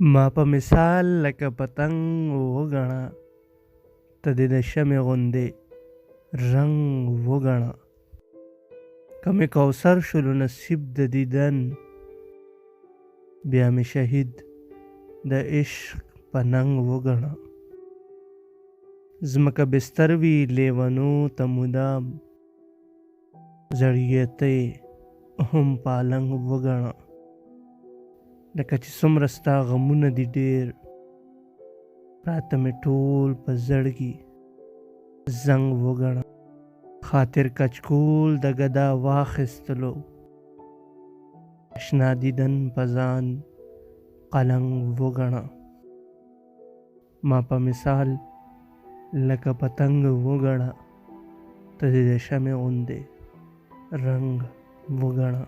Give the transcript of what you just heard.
ما په مثال لکه پتنګ وګڼه، ته دې د شمعې غوندې رنګ وګڼه. که مې کوثر شولو نصیب د دیدن، بیا مې شهید د عشق په ننګ وګڼه. ځمکه بستر وي لیونو ته مدام، زړګیته هم پالنګ وګڼه. لکه چې څومره ستا غمونه دي ډېر، راته مې ټول په زړګي زنګ وګڼه. خاطر کچکول د ګدا واخیستلو، اشنا دیدن په ځان قلنګ وګڼه. ما په مثال لکه پتنګ وګڼه، ته دې د شمعې غوندې رنګ وګڼه.